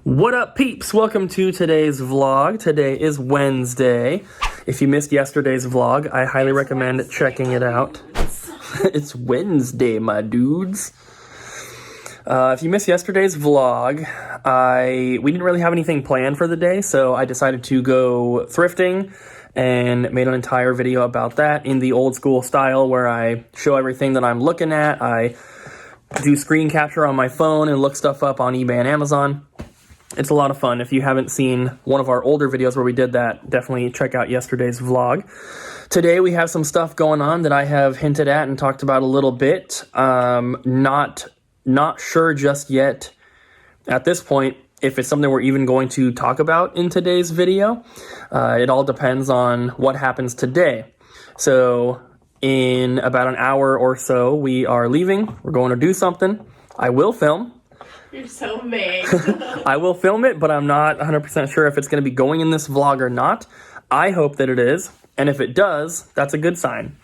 What up, peeps? Welcome to today's vlog. Today is Wednesday. If you missed yesterday's vlog, I highly recommend checking it out. It's Wednesday, my dudes. If you missed yesterday's vlog, we didn't really have anything planned for the day, so I decided to go thrifting and made an entire video about that in the old school style where I show everything that I'm looking at. I do screen capture on my phone and look stuff up on eBay and Amazon. It's a lot of fun. If you haven't seen one of our older videos where we did that, definitely check out yesterday's vlog. Today we have some stuff going on that I have hinted at and talked about a little bit. Not sure just yet at this point if it's something we're even going to talk about in today's video. It all depends on what happens today. So in about an hour or so, we are leaving. We're going to do something. I will film. You're so vague. I will film it, but I'm not 100% sure if it's going to be going in this vlog or not. I hope that it is, and if it does, that's a good sign.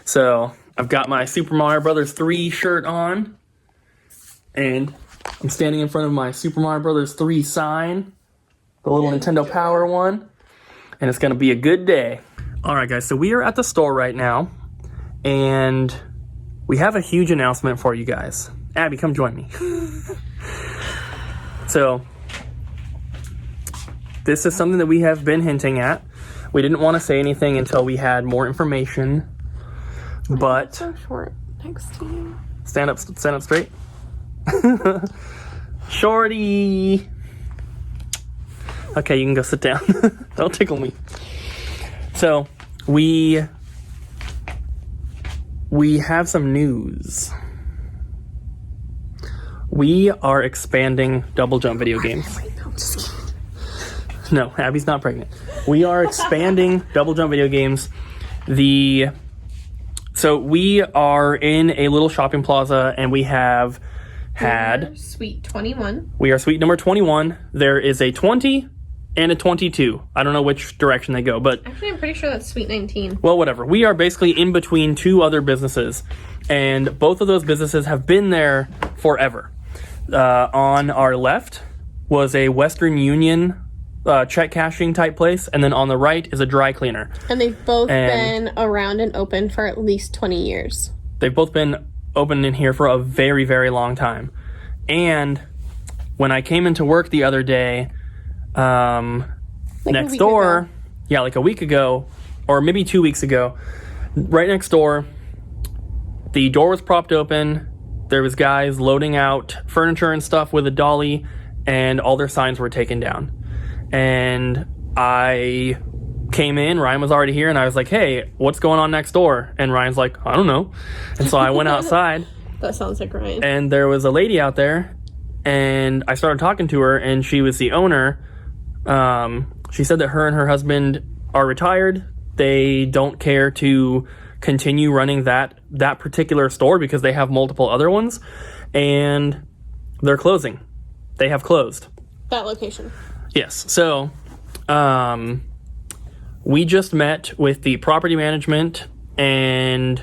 So I've got my Super Mario Bros. 3 shirt on, and I'm standing in front of my Super Mario Bros. 3 sign, the little Nintendo Power one, and it's going to be a good day. All right, guys, so we are at the store right now, and we have a huge announcement for you guys. Abby, come join me. So, this is something that we have been hinting at. We didn't want to say anything until we had more information, but... So short next to you. Stand up straight. Shorty! Okay, you can go sit down. Don't tickle me. So, we have some news. We are expanding Double Jump video games. No, I'm just kidding. No, Abby's not pregnant. We are expanding Double Jump video games. So we are in a little shopping plaza, and we have had... Suite 21. We are suite number 21. There is a 20 and a 22. I don't know which direction they go, but... Actually, I'm pretty sure that's suite 19. Well, whatever. We are basically in between two other businesses, and both of those businesses have been there forever. On our left was a Western Union check cashing type place, and then on the right is a dry cleaner. And they've both been around and open for at least 20 years. They've both been open in here for a very, very long time. And when I came into work the other day, next door, like a week ago, or maybe 2 weeks ago, right next door, the door was propped open. There was guys loading out furniture and stuff with a dolly, and all their signs were taken down. And I came in, Ryan was already here, and I was like, hey, what's going on next door? And Ryan's like, I don't know. And so I went outside. That sounds like Ryan. And there was a lady out there, and I started talking to her, and she was the owner. She said that her and her husband are retired. They don't care to continue running that particular store because they have multiple other ones, and they're closing. They have closed. That location. Yes. So, we just met with the property management, and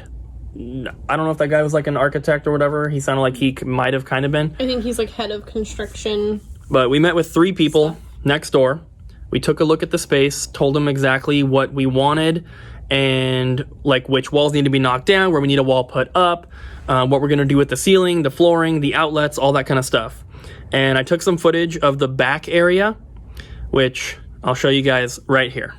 I don't know if that guy was like an architect or whatever. He sounded like he might have kind of been. I think he's like head of construction. But we met with 3 people next door. We took a look at the space, told them exactly what we wanted, and like which walls need to be knocked down, where we need a wall put up, what we're going to do with the ceiling, the flooring, the outlets, all that kind of stuff. And I took some footage of the back area, which I'll show you guys right here.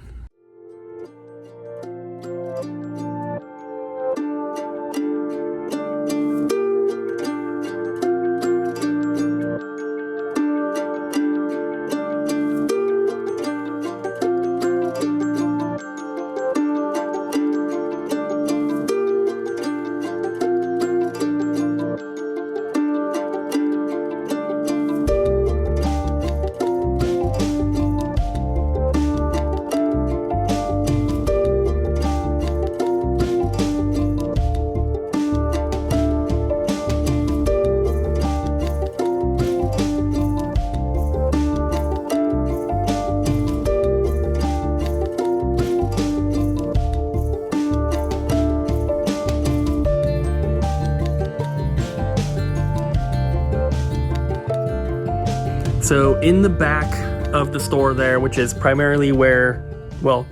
So in the back of the store there, which is primarily where, well,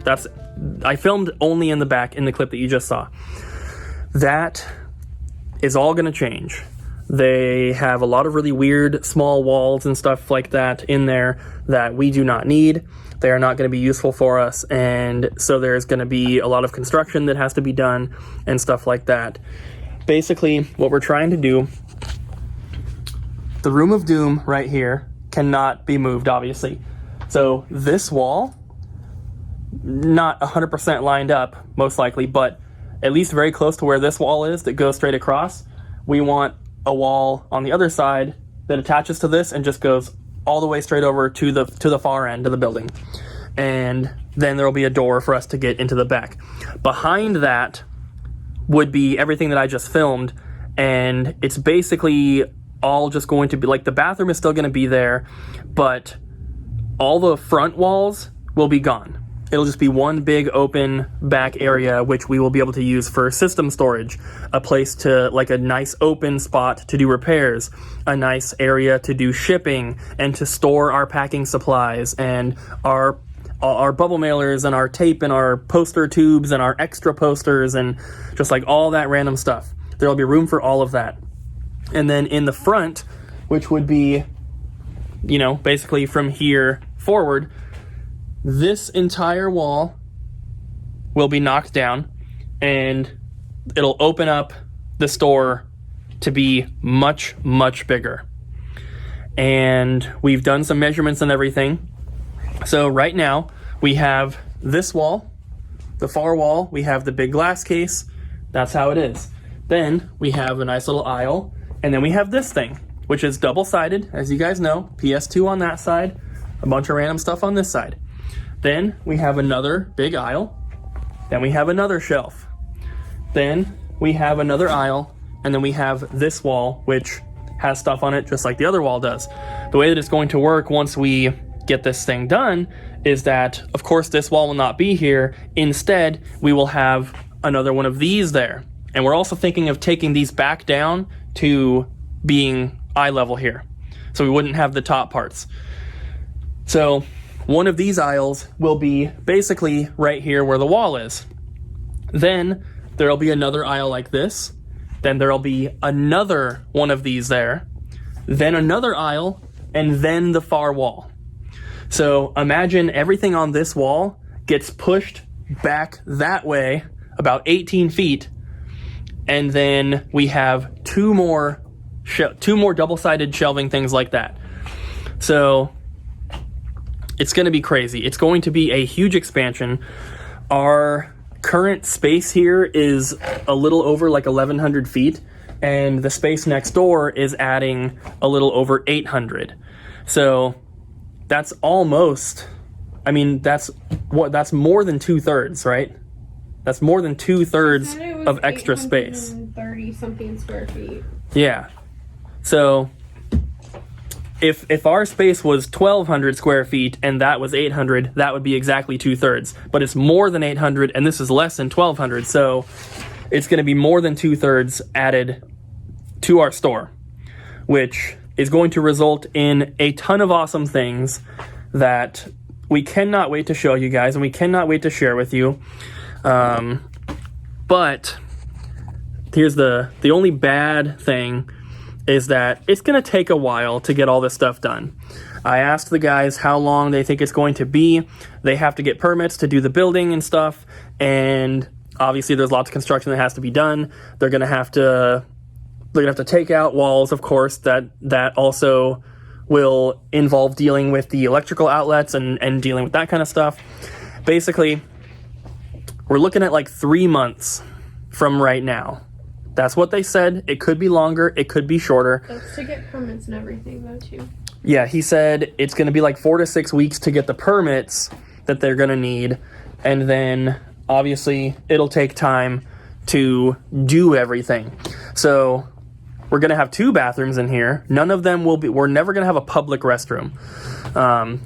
I filmed only in the back in the clip that you just saw. That is all going to change. They have a lot of really weird small walls and stuff like that in there that we do not need. They are not going to be useful for us, and so there's going to be a lot of construction that has to be done and stuff like that. Basically, what we're trying to do, the Room of Doom right here cannot be moved, obviously. So this wall, not 100% lined up, most likely, but at least very close to where this wall is that goes straight across, we want a wall on the other side that attaches to this and just goes all the way straight over to the far end of the building. And then there will be a door for us to get into the back. Behind that would be everything that I just filmed, and it's basically all just going to be, like, the bathroom is still going to be there, but all the front walls will be gone. It'll just be one big open back area, which we will be able to use for system storage, a place to, like, a nice open spot to do repairs, a nice area to do shipping and to store our packing supplies and our bubble mailers and our tape and our poster tubes and our extra posters and just like all that random stuff. There'll be room for all of that. And then in the front, which would be, basically from here forward, this entire wall will be knocked down, and it'll open up the store to be much, much bigger. And we've done some measurements and everything. So right now, we have this wall, the far wall, we have the big glass case. That's how it is. Then we have a nice little aisle, and then we have this thing, which is double-sided, as you guys know, PS2 on that side, a bunch of random stuff on this side. Then we have another big aisle. Then we have another shelf. Then we have another aisle. And then we have this wall, which has stuff on it just like the other wall does. The way that it's going to work once we get this thing done is that, of course, this wall will not be here. Instead, we will have another one of these there. And we're also thinking of taking these back down to being eye level here, so we wouldn't have the top parts. So one of these aisles will be basically right here where the wall is. Then there'll be another aisle like this. Then there'll be another one of these there. Then another aisle, and then the far wall. So imagine everything on this wall gets pushed back that way about 18 feet. And then we have two more double-sided shelving things like that. So it's going to be crazy. It's going to be a huge expansion. Our current space here is a little over like 1,100 feet, and the space next door is adding a little over 800. So that's almost, that's more than 2/3, right? That's more than 2/3 of extra space. 30-something square feet. Yeah. So if our space was 1,200 square feet and that was 800, that would be exactly 2/3. But it's more than 800, and this is less than 1,200. So it's going to be more than 2/3 added to our store, which is going to result in a ton of awesome things that we cannot wait to show you guys, and we cannot wait to share with you. But here's the only bad thing is that it's going to take a while to get all this stuff done. I asked the guys how long they think it's going to be. They have to get permits to do the building and stuff, and obviously there's lots of construction that has to be done. They're going to have to take out walls, of course. That also will involve dealing with the electrical outlets and dealing with that kind of stuff. Basically, we're looking at like 3 months from right now. That's what they said. It could be longer. It could be shorter. That's to get permits and everything, though, too. Yeah, he said it's going to be like 4 to 6 weeks to get the permits that they're going to need. And then, obviously, it'll take time to do everything. So we're going to have 2 bathrooms in here. None of them we're never going to have a public restroom.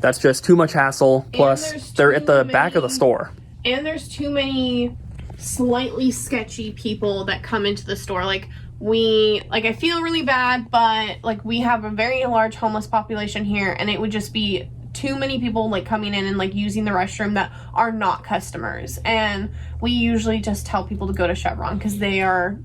That's just too much hassle. Plus, they're at the back of the store. And there's too many slightly sketchy people that come into the store. Like, I feel really bad, but, like, we have a very large homeless population here, and it would just be too many people, like, coming in and, like, using the restroom that are not customers. And we usually just tell people to go to Chevron, because they're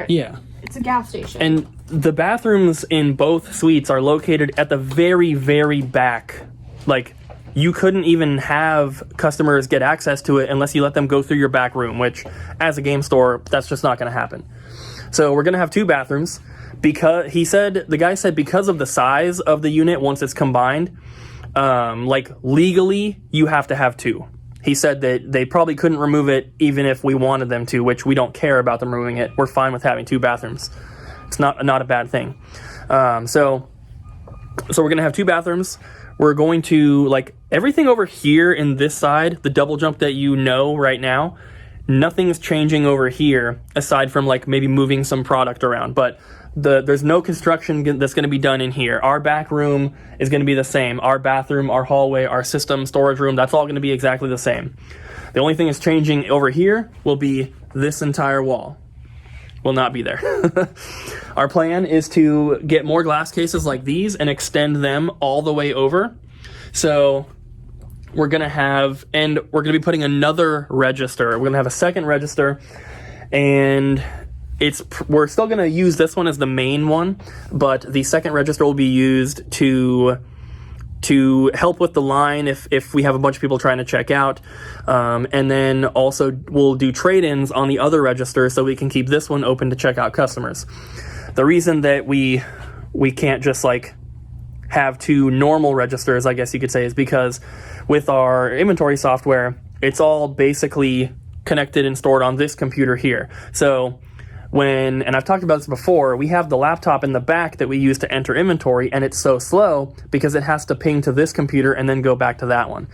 Yeah. it's a gas station. And the bathrooms in both suites are located at the very, very back. Like, you couldn't even have customers get access to it unless you let them go through your back room, which, as a game store, that's just not going to happen. So we're going to have 2 bathrooms because the guy said because of the size of the unit once it's combined, like, legally, you have to have 2. He said that they probably couldn't remove it even if we wanted them to, which we don't care about them removing it. We're fine with having 2 bathrooms. It's not a bad thing. So we're going to have 2 bathrooms. We're going to, like, everything over here in this side, the double jump that you know right now, nothing's changing over here aside from, like, maybe moving some product around. But there's no construction that's going to be done in here. Our back room is going to be the same. Our bathroom, our hallway, our system, storage room, that's all going to be exactly the same. The only thing that's changing over here will be this entire wall. Will not be there. Our plan is to get more glass cases like these and extend them all the way over. So we're going to be putting another register. We're going to have a second register, and we're still going to use this one as the main one, but the second register will be used to help with the line if we have a bunch of people trying to check out. And then also we'll do trade-ins on the other register so we can keep this one open to check out customers. The reason that we can't just, like, have 2 normal registers, I guess you could say, is because with our inventory software, it's all basically connected and stored on this computer here. So and I've talked about this before, we have the laptop in the back that we use to enter inventory, and it's so slow because it has to ping to this computer and then go back to that one.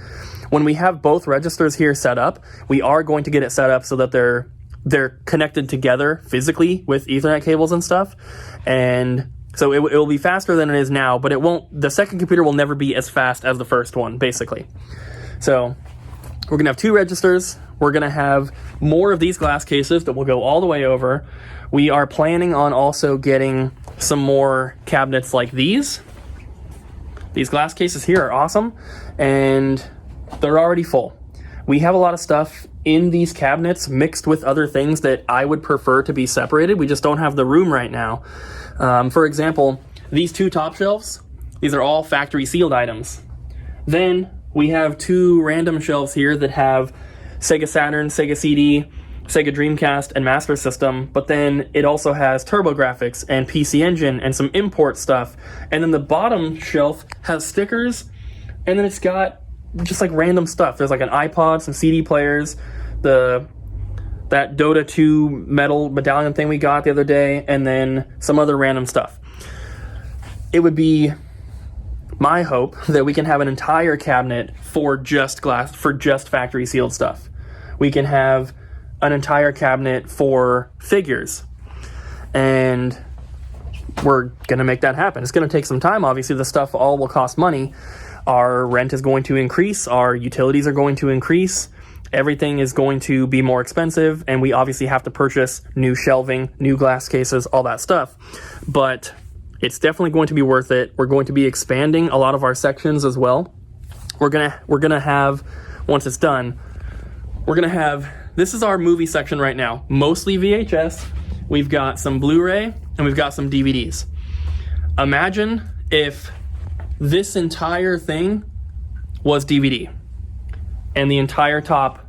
When we have both registers here set up, we are going to get it set up so that they're connected together physically with Ethernet cables and stuff. And so it will be faster than it is now, but the second computer will never be as fast as the first one, basically. So we're going to have 2 registers. We're going to have more of these glass cases that will go all the way over. We are planning on also getting some more cabinets like these. These glass cases here are awesome, and they're already full. We have a lot of stuff in these cabinets mixed with other things that I would prefer to be separated. We just don't have the room right now. For example, these 2 top shelves, these are all factory sealed items. Then we have 2 random shelves here that have Sega Saturn, Sega CD, Sega Dreamcast, and Master System, but then it also has TurboGrafx and PC Engine and some import stuff. And then the bottom shelf has stickers, and then it's got just, like, random stuff. There's, like, an iPod, some CD players, that Dota 2 metal medallion thing we got the other day, and then some other random stuff. It would be my hope that we can have an entire cabinet for just factory sealed stuff. We can have an entire cabinet for figures, and we're going to make that happen. It's going to take some time. Obviously, the stuff all will cost money. Our rent is going to increase. Our utilities are going to increase. Everything is going to be more expensive, and we obviously have to purchase new shelving, new glass cases, all that stuff. But it's definitely going to be worth it. We're going to be expanding a lot of our sections as well. We're gonna have, once it's done, this is our movie section right now. Mostly VHS. We've got some Blu-ray, and we've got some DVDs. Imagine if this entire thing was DVD, and the entire top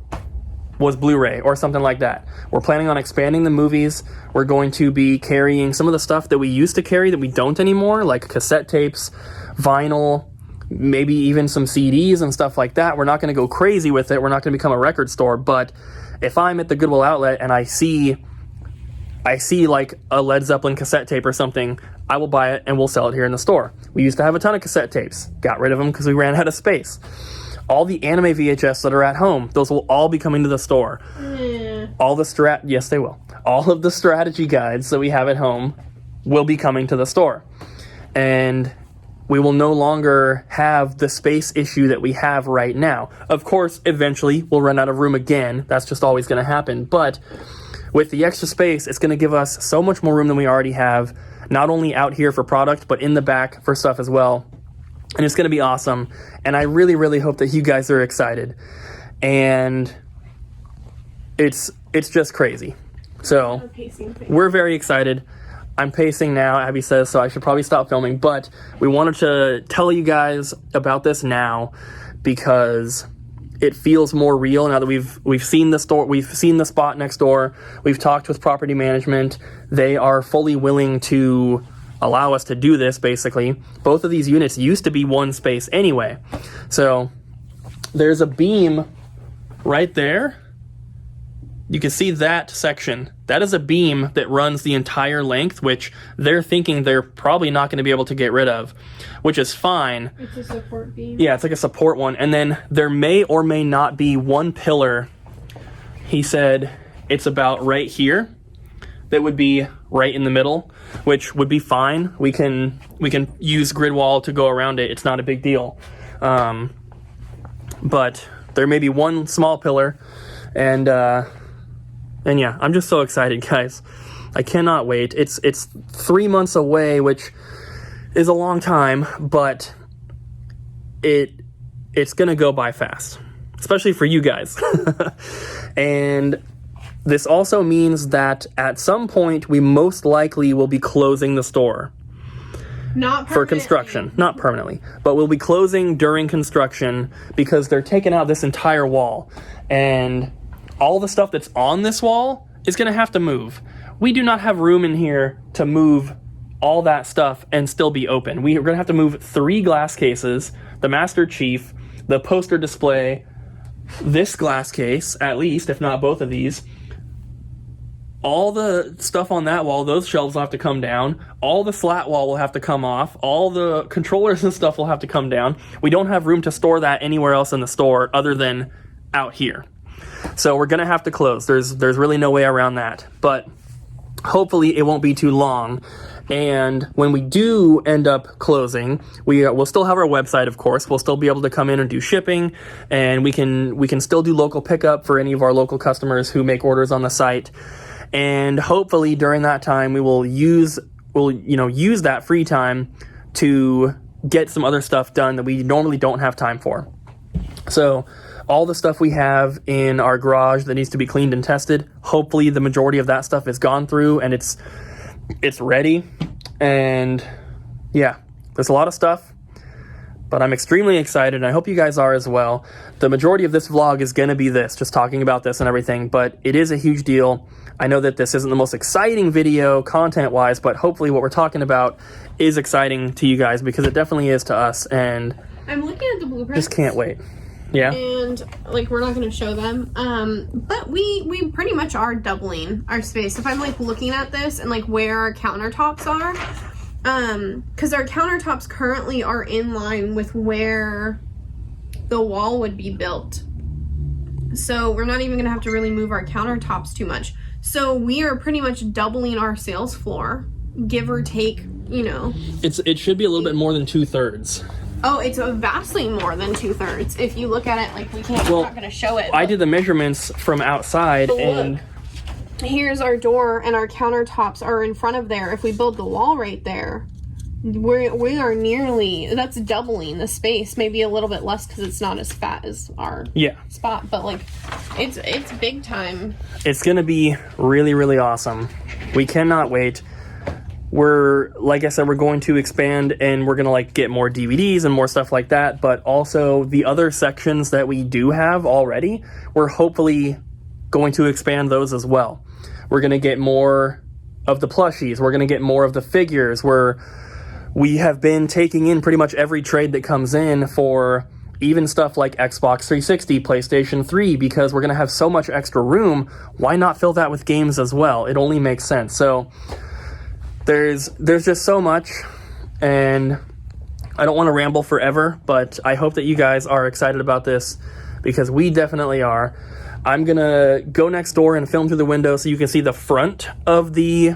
was Blu-ray or something like that. We're planning on expanding the movies. We're going to be carrying some of the stuff that we used to carry that we don't anymore, like cassette tapes, vinyl, maybe even some CDs and stuff like that. We're not going to go crazy with it. We're not going to become a record store, but if I'm at the Goodwill outlet and I see like a Led Zeppelin cassette tape or something, I will buy it and we'll sell it here in the store. We used to have a ton of cassette tapes. Got rid of them because we ran out of space. All the anime VHS that are at home, those will all be coming to the store. Yes, they will. All of the strategy guides that we have at home will be coming to the store. And we will no longer have the space issue that we have right now. Of course, eventually we'll run out of room again. That's just always going to happen. But with the extra space, it's going to give us so much more room than we already have, not only out here for product, but in the back for stuff as well. And it's going to be awesome. And I really, really hope that you guys are excited. And it's just crazy. So we're very excited. I'm pacing now, Abby says, so I should probably stop filming. But we wanted to tell you guys about this now because it feels more real now that we've seen the store, we've seen the spot next door. We've talked with property management. They are fully willing to allow us to do this, basically. Both of these units used to be one space anyway. So there's a beam right there. You can see that section. That is a beam that runs the entire length, which they're thinking they're probably not going to be able to get rid of, which is fine. It's a support beam. Yeah, it's like a support one. And then there may or may not be one pillar. He said it's about right here. That would be right in the middle, which would be fine. We can use grid wall to go around it. It's not a big deal. But there may be one small pillar, and yeah, I'm just so excited, guys. I cannot wait. It's 3 months away, which is a long time, but it's gonna go by fast, especially for you guys. And this also means that at some point we most likely will be closing the store. Not for construction, not permanently, but we'll be closing during construction because they're taking out this entire wall, and all the stuff that's on this wall is going to have to move. We do not have room in here to move all that stuff and still be open. We are going to have to move 3 glass cases, the Master Chief, the poster display, this glass case, at least, if not both of these. All the stuff on that wall, those shelves will have to come down. All the slat wall will have to come off. All the controllers and stuff will have to come down. We don't have room to store that anywhere else in the store other than out here. So we're going to have to close. There's really no way around that. But hopefully it won't be too long. And when we do end up closing, we'll still have our website, of course. We'll still be able to come in and do shipping, and we can still do local pickup for any of our local customers who make orders on the site. And hopefully during that time, we'll use that free time to get some other stuff done that we normally don't have time for. So all the stuff we have in our garage that needs to be cleaned and tested, hopefully the majority of that stuff is gone through and it's ready. And yeah, there's a lot of stuff, but I'm extremely excited, and I hope you guys are as well. The majority of this vlog is going to be this, just talking about this and everything, but it is a huge deal. I know that this isn't the most exciting video content-wise, but hopefully what we're talking about is exciting to you guys, because it definitely is to us, and I'm looking at the blueprints. Just can't wait. Yeah. And like, we're not going to show them, but we pretty much are doubling our space. If I'm like looking at this and like where our countertops are, because our countertops currently are in line with where the wall would be built, so we're not even gonna have to really move our countertops too much. So we are pretty much doubling our sales floor, give or take, you know. It should be a little bit more than 2/3. Oh, it's vastly more than 2/3. If you look at it, like, we're not gonna show it. I did the measurements from outside, and here's our door, and our countertops are in front of there. If we build the wall right there, we are nearly, that's doubling the space. Maybe a little bit less because it's not as fat as our spot, but like, it's big time. It's gonna be really, really awesome. We cannot wait. Like I said, we're going to expand, and we're gonna like get more DVDs and more stuff like that, but also the other sections that we do have already, we're hopefully going to expand those as well. We're gonna get more of the plushies. We're gonna get more of the figures. We have been taking in pretty much every trade that comes in for even stuff like Xbox 360, PlayStation 3, because we're gonna have so much extra room. Why not fill that with games as well? It only makes sense. So there's just so much, and I don't want to ramble forever, but I hope that you guys are excited about this, because we definitely are. I'm gonna go next door and film through the window so you can see the front of the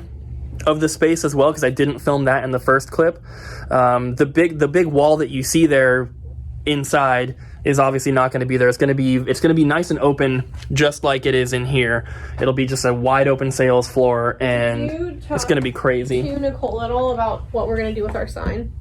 of the space as well, because I didn't film that in the first clip. The big wall that you see there inside is obviously not going to be there. It's going to be nice and open, just like it is in here. It'll be just a wide open sales floor, and it's going to be crazy. To Nicole at all about what we're going to do with our sign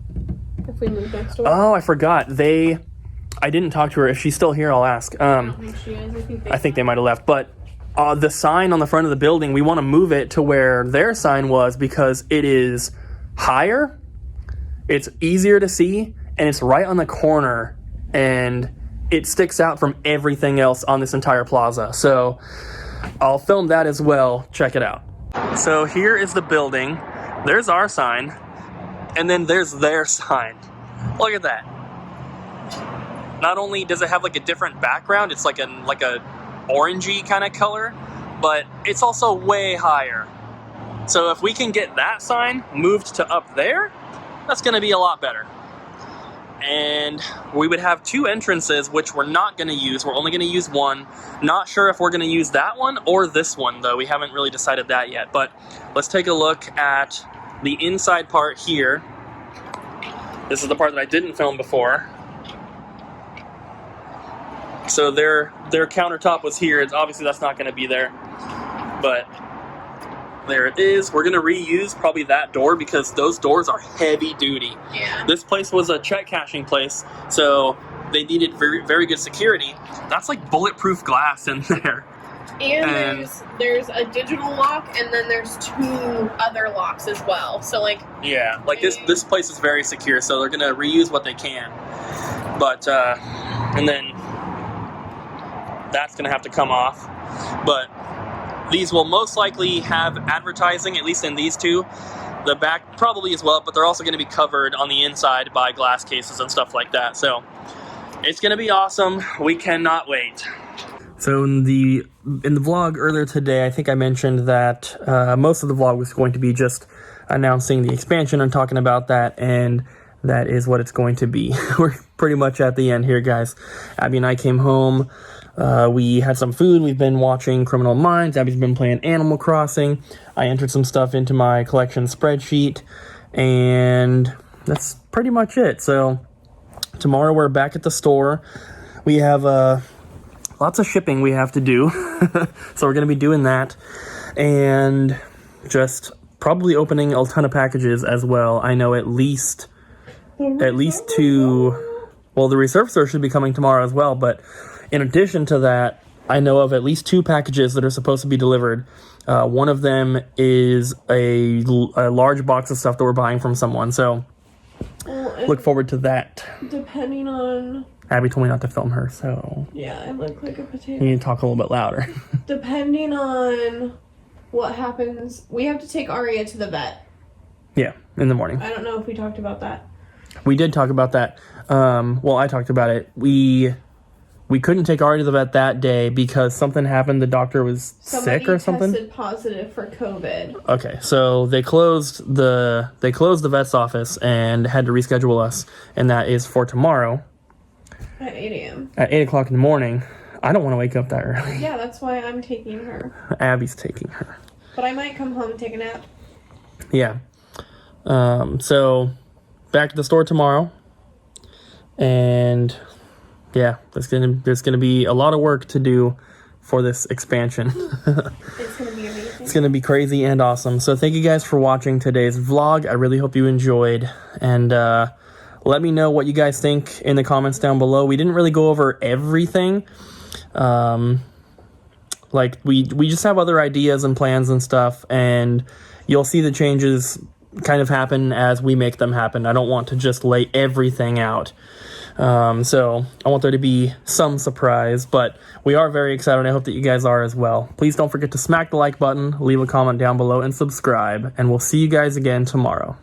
if we move next door? Oh, I forgot. I didn't talk to her. If she's still here, I'll ask. I don't think she is. I think they might have left, but the sign on the front of the building, we want to move it to where their sign was, because it is higher, it's easier to see, and it's right on the corner, and it sticks out from everything else on this entire plaza. So I'll film that as well. Check it out. So here is the building. There's our sign, and then there's their sign. Look at that. Not only does it have like a different background, it's like a orangey kind of color, but it's also way higher. So if we can get that sign moved to up there, that's going to be a lot better. And we would have 2 entrances, which we're not going to use. We're only going to use one. Not sure if we're going to use that one or this one, though. We haven't really decided that yet. But let's take a look at the inside part here. This is the part that I didn't film before. So their countertop was here. Obviously that's not going to be there, but there it is. We're going to reuse probably that door, because those doors are heavy duty. Yeah. This place was a check cashing place, so they needed very, very good security. That's like bulletproof glass in there. And there's a digital lock, and then there's 2 other locks as well. So like, yeah, like this place is very secure, so they're going to reuse what they can. But and then that's going to have to come off. But these will most likely have advertising, at least in these 2. The back probably as well, but they're also going to be covered on the inside by glass cases and stuff like that. So it's going to be awesome. We cannot wait. So in the vlog earlier today, I think I mentioned that most of the vlog was going to be just announcing the expansion and talking about that, and that is what it's going to be. We're pretty much at the end here, guys. Abby and I came home. We had some food. We've been watching Criminal Minds. Abby's been playing Animal Crossing. I entered some stuff into my collection spreadsheet, and that's pretty much it. So tomorrow we're back at the store. We have lots of shipping we have to do, so we're going to be doing that, and just probably opening a ton of packages as well. I know at least 2. Well, the resurfacer should be coming tomorrow as well, but in addition to that, I know of at least 2 packages that are supposed to be delivered. One of them is a large box of stuff that we're buying from someone, so look forward to that. Depending on... Abby told me not to film her, so... Yeah, I look like a potato. You need to talk a little bit louder. Depending on what happens, we have to take Aria to the vet. Yeah, in the morning. I don't know if we talked about that. We did talk about that. Well, I talked about it. We couldn't take Ari to the vet that day because something happened. The doctor was sick or something. Somebody tested positive for COVID. Okay, so they closed the vet's office and had to reschedule us, and that is for tomorrow. At 8 a.m. At 8 o'clock in the morning. I don't want to wake up that early. Yeah, that's why I'm taking her. Abby's taking her. But I might come home and take a nap. Yeah. So back to the store tomorrow, and yeah, there's gonna be a lot of work to do for this expansion. It's gonna be amazing. It's gonna be crazy and awesome. So thank you guys for watching today's vlog. I really hope you enjoyed, and let me know what you guys think in the comments down below. We didn't really go over everything. Like we just have other ideas and plans and stuff, and you'll see the changes kind of happen as we make them happen. I don't want to just lay everything out. So I want there to be some surprise, but we are very excited. I hope that you guys are as well. Please don't forget to smack the like button, leave a comment down below, and subscribe, and we'll see you guys again tomorrow.